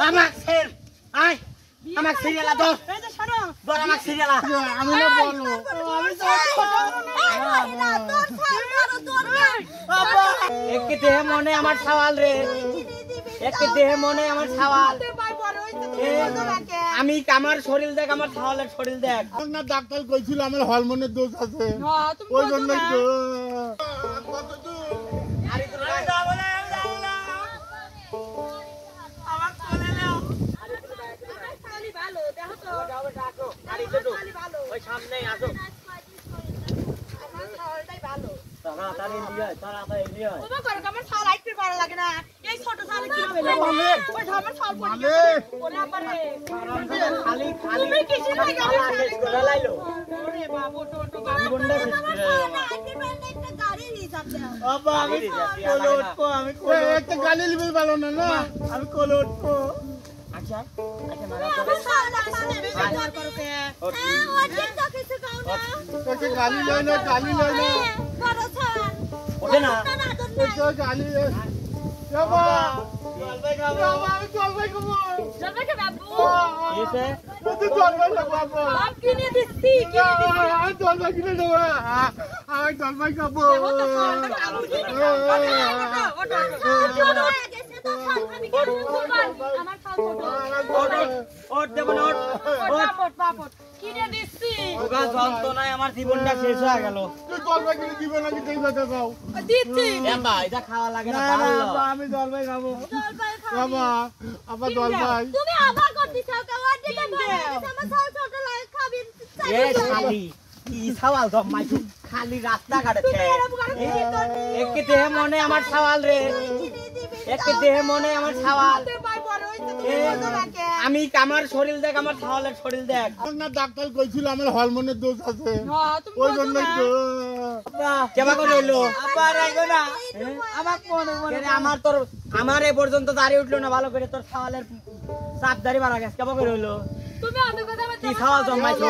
আমাক ছেড় আয় আমাক ছেড়েলা দর এই যে শোনো দর আমাক ছেড়েলা আমি না বলো আমি তো না তোর ছাড় তোর বাবা একে দেহ মনে আমার সওয়াল রে একে দেহ মনে আমার সওয়াল আমি আমার শরীর দেখ আমার সওয়ালের শরীর দেখ না ডাক্তার কইছিল আমার হরমোনের দোষ আছে ওই জন্যই তো কত দূর আরে তোরা যাব না আমার কোলে নাও আরে আমার খালি ভালো দেখো তো যাও ডাকো গাড়ি চলো ওই সামনেই আসো আমার খাওয়াটাই ভালো তাড়াতাড়ি নিয়ে বাবা করো আমার ছাল আইতে ভালো লাগে না এই ছোট ছাল কি হবে ওই আমার ছাল পড়ে গেছে ওরে আমারে খালি তুমি কিসে লাগে শেষ করে লাইলো ওরে বাবু টোটো জীবনটা শেষ করে একটা গাড়ি হিসাব দাও বাবা আমি কোলে উঠবো আমি কোলে একটা গালি লিবি ভালো না না আমি কোলে উঠবো আচ্ছা মারা করে ব্যবহার করো কে ও ঠিক তো কিছু কাও না তোকে গালি লয় না বড় ছাল ওঠে না তোকে গালি বাবা জলপাই খাবো আমি জলপাই খাবো জলপাই খা বাবু এসে তুই জলপাই খাবো বাপ কিনে দিচ্ছি আমি জলপাই কিনে দেবো আমি জলপাই খাবো আমার খাও ওট দেব না ওট কিনে দিচ্ছি ওগা যন্ত্রণায় আমার জীবনটা শেষ হয়ে গেল তুই জলপাই কিনে দিবে নাকি তুই কথা দাও দিচ্ছি এম্বা এটা খাওয়া লাগে না আমি জলপাই খাবো বাবা আবার জলপাই তুমি আবার করতে চাও কাওয়ার দিকে আমার ছাও ছোট লাগে খাবি এ খালি কি সওয়াল জম্মাই খালি রাস্তা কাটছে একে দেহ মনে আমার সওয়াল রে একে দেহ মনে আমার সওয়াল আমি আমার শরীর দেখ আমার সওয়ালের শরীর দেখ না ডাক্তার কইছিল আমার হরমোনের দোষ আছে ওই জন্যই তো কেবা করে হইলো আবার আইগো না আমার তোর আমার এ পর্যন্ত দাঁড়িয়ে উঠলো না ভালো করে তোর সওয়ালের চাপ দাঁড়ি মারা গেছে কেবা করে হইলো তুমি অন্য কথা কি সওয়াল জমাইছো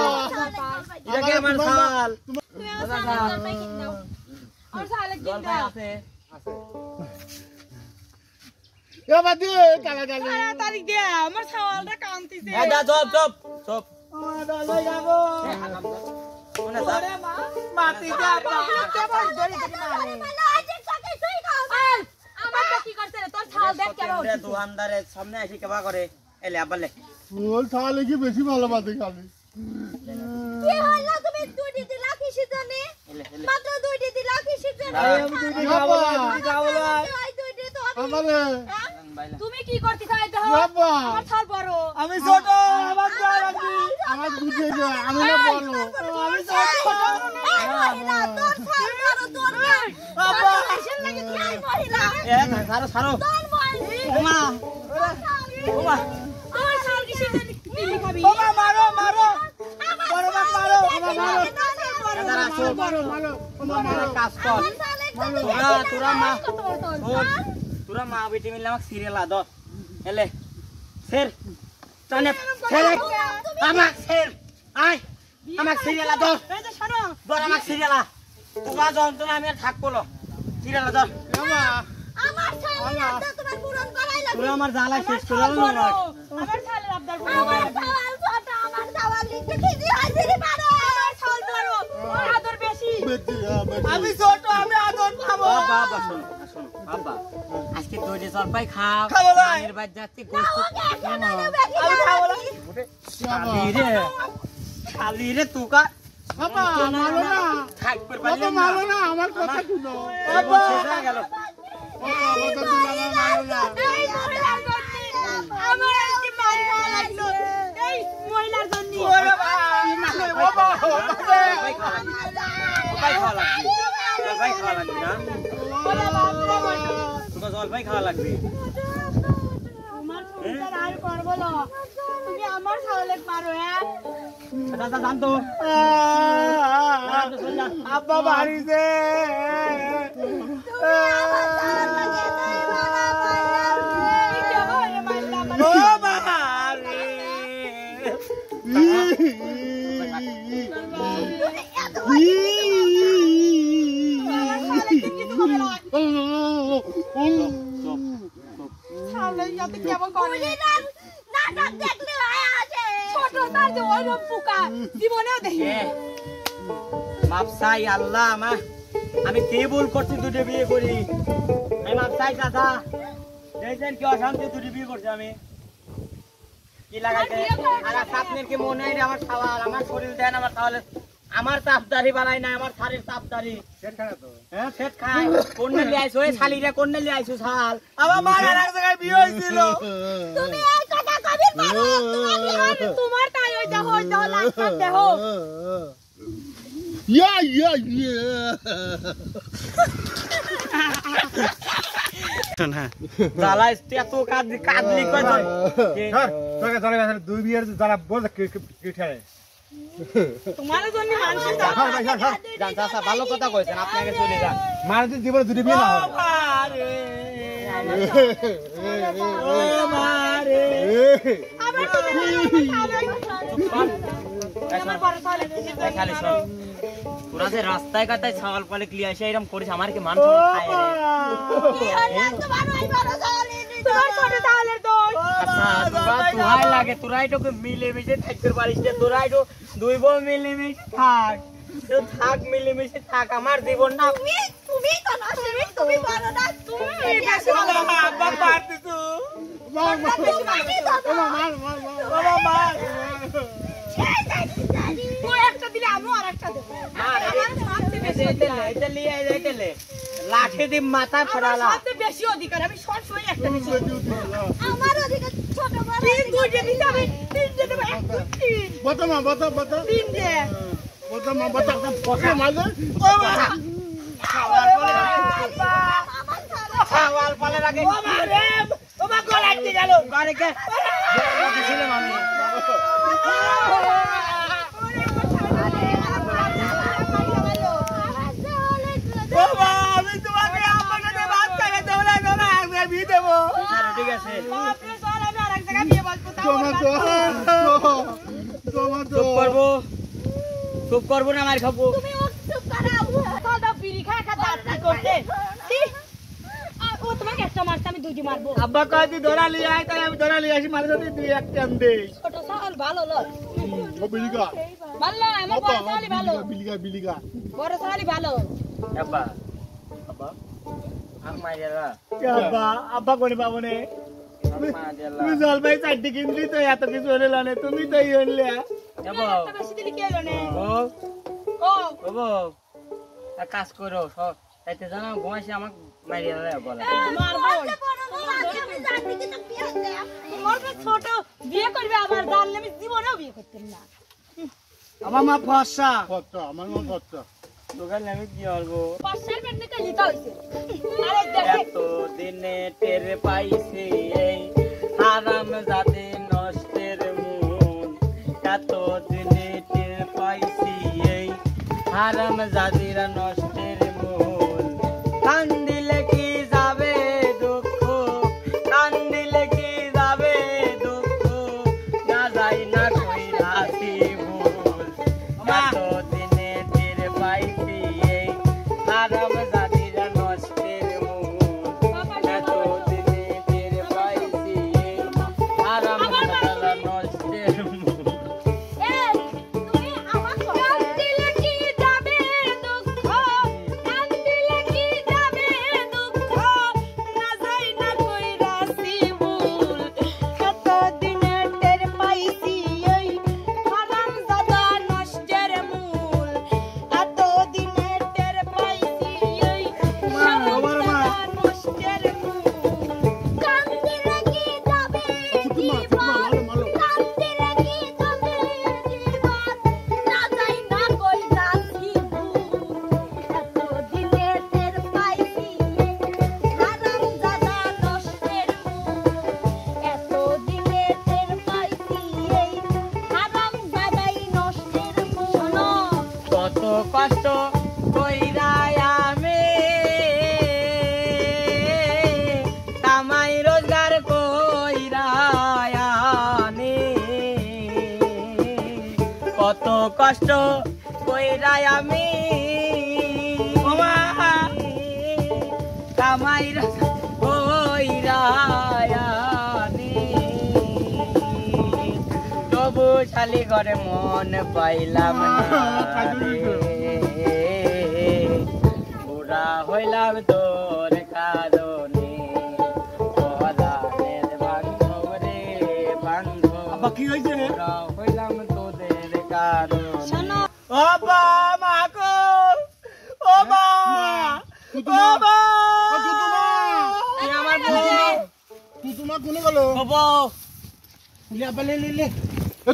এটা কি আমার সওয়াল তুমি আমার জলপাই কিনে দাও আর সালে কিনে দাও আছে এ বাদি কালা গালি তাড়াতাড়ি দে আমার ছাওয়ালটা কান্তিছে এই দা চুপ আমার জলপাই খাবো কোনে স্যার মাটি দে কেবল ধরে মারে আমার তো কি করছে তোর ছাল দেখ কেমন দোকানদারের সামনে এসে কেবা করে এলে আবালে ওল তাহলে কি বেশি ভালোবাসে খালি কি হলো তুমি দুইটি দিলা কিসের জন্য মাত্র দুইটি দিলা কিসের জন্য আমি দুইটি খাবো দুইটি তো আমারে তুমি কি করতে চাই দেখো বাবা আমার ছাল বড় আমি ছোট আমার জল লাগবে আমার বুঝে যা আমি না বলো আমি ছোট মহিলা তোর ছাল বড় তোর বাবা কিসের লাগে তুই মহিলা এ ছাড়ো তোর মহিলা ওমা ওমা আমার ছাল কিসের জন্য নিলি খাবি ওমা মারো মারো বড় বাপ মারো মারো মারো কাজ কর তোরা মা বেটি মিলে আমাকে সিরিয়াল দ এলে সের টানে ছেড়ে আমাক সের আয় আমাক সিরিয়াল দ এই যে শোনো দর আমাক সিরিয়াল তোরা যন্ত্রণা আমি আর থাকবো না সিরিয়াল দ বাবা আমার ছাল তোমার পূরণ করাই লাগবে তোরা আমার জ্বালা শেষ করে দিল না আমার ছালের আবদার আমার ছাল ছোট আমার ছাল লিখতে কি দিয়ে হাজিরি মারো আমার ছাল বড় ওর আদর বেশি আমি ছোট আমি আদর খাবো বাবা শোনো শোনো বাবা আজকে দইরে জলপাই খাও মায়ের বাড়ি যাচ্ছে গোস্ত আমি খাবো না খালি রে তুকা বাবা মারো না থাকবে বাবা মারো না আমার কথা শুনো বাবা গেল কথা তুলা মারো না এই মহিলার জন্য আমার আজকে মারি খাওয়া লাগলো এই মহিলার জন্য বাবা জলপাই খাওয়া লাগবে না তোকে জলপাই খাওয়া লাগবে আমার সংসার আর করবো না তুমি আমার ছাগলে পারো হ্যাঁ দাদা জানতো আব্বা বাড়িতে কেমন করে হঠাৎ দেখলে হয়ে আসে ছোট তার যে ওইরকম পোকা জীবনেও দেখি মাপসাই আল্লাহ মা আমি কি ভুল করছি দুটো বিয়ে করি আমি মাপসাই চাচা দেখছেন কি অশান্তি দুটো বিয়ে করছি আমি কি লাগাইছে আর আপনার কি মনে হয় আমার সওয়াল আমার শরীর দেন আমার তাহলে আমার তাপদারি বানাই না আমার শাড়ির তাপদারি সেট খানা তো হ্যাঁ সেট খাই কোননে লিয়ে আইছো এই শালিরে কোননে লিয়ে আইছো শাল আমার মা আর এক জায়গায় বিয়ে হইছিল তুমি এই কথা কবি পারো তোমার তাই ওই দেখো লাগছে দেখো ইয়া জালাই এত কাদলি কই ধর তোকে ধরে গেছে দুই বিয়ের যারা বল কি ঠায় তোমার জন্য মানুষ জান চাচা ভালো কথা কইছেন আপনি আগে চলে যান মার দিন জীবনে দুটো বিয়ে না হয় ও মারে আবার আমার বড় সালে খালি শোন তোরা যে রাস্তায় কাটায় ছাগল পালে ক্লিয়া এসে এরকম করিস আমার কি মান খায় রে কি হলো তোমার ওই বড় সালে তোমার ছোট সালের দোষ আচ্ছা তোরাই লাগে তোরাই তো মিলে মিশে থাকতে পারিস না তোরাই তো দুই বউ মিলে মিশে থাক তো থাক মিলে মিশে থাক আমার জীবন না তুমি তো না তুমি বড় না তুমি বেশি ভালো আব্বা পারতি তো মার বাবা মার তুই একটা দিলে আমি আরেকটা দেব আমার সবচেয়ে বেশি এটা লিয়ে যাইতেলে লাঠি দি মাথা ফাড়ালা সবচেয়ে বেশি অধিকার আমি সব সময় একটা বেশি আমার অধিকার ছোট বড় তিন দুইটা দিতে হবে তিনটে দেব এক তিন বতা তিন দে বতা মালে ছাওয়াল পালে রাখে ও মারে ও মা গলায় দিয়ে গেল গারে কে দিছিলাম আমি বাবা আমি তোমাকে আমার সাথে ভাত খাইতে দেব না না আমি বিয়ে দেব ঠিক আছে আপনি চল আমি আরেক জায়গায় বিয়ে বলবো চুপ করবো না মার খাবো তুমি চুপ করাও দাদা বিড়ি খা দাঁড়ি করতে ও তোমাকে একটা মারতে আমি দুইটি মারবো আব্বা কয় তুই ধরা লিয়ে আয় তাই আমি ধরা লিয়ে আসি মাঝে সাথে তুই এক টান দে ছোট সাল ভালো লয় ও বিলিগা ভালো আমার বড় সালি ভালো বিলিগা বড় সালি ভালো আব্বা আব্বা আম মাইরা আব্বা আব্বা কোনে পাবো নে তুমি জলপাই চারটি কিনলি তো এত কিছু হলে লানে তুমি তো এই হলে আব্বা বেশি দিলি কি হলো নে ও ও বাবু এক কাজ করো সব তাইতে জানা ঘুমাইছে আমাকে মারিয়া বলে মারবো আমি জানি কি তো বিয়ে দে তোমার ছোট বিয়ে করবে আবার জানলে আমি জীবনেও বিয়ে করতাম না আমার মা ফসা আমার মন ফসা দোকানে আমি কি করবো পাশের বেডে লিখা হইছে আরে দেখে এত দিনে টের পাইছি এই হারাম জাতি নষ্টের মন এত দিনে টের পাইছি এই হারাম জাতিরা নষ্টের মন কান দিলে কি যাবে দুঃখ কান দিলে কি যাবে দুঃখ না যাই না কই রাতি ভুল এত দিনে টের পাইছি এই হারাম জাতিরা নষ্টের মন এত দিনে টের পাইছি এই হারাম জাতিরা নষ্টের মন এই তুমি আমার কান দিলে কি যাবে দুঃখ কান দিলে কি যাবে দুঃখ না যাই না কই রাসি ভুল কত দিনে টের পাইছি এই হারাম জাদা নষ্টের মূল এত দিনে টের পাইছি এই হারাম জাদা নষ্টের মূল কান দিলে কি যাবে জীবন কান দিলে কি যাবে জীবন না যাই না কই রাসি ভুল এত দিনে টের পাইছি হারাম জাদা নষ্টের মূল এত দিনে টের পাইছি এই হারাম জাদাই নষ্টের মূল কত কষ্ট কইরা আমি কামাই রোজগার কইরা আনি কত কষ্ট কইরা আমি কামাই রোজগার কইরা আনি শালি ঘরে মন পাইলাম না রে। বুড়া হইলাম তোর কারণে পরাণের বান্ধব রে বান্ধব। কি হয়েছে বুড়া হইলাম তোদের কারণে। শোনো ও বা মা গো, ও মা, ও মা, এ আমার বউ। তুতুমা কোনে গেল ও বউ,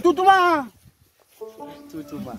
তুতুমা চুচুমা।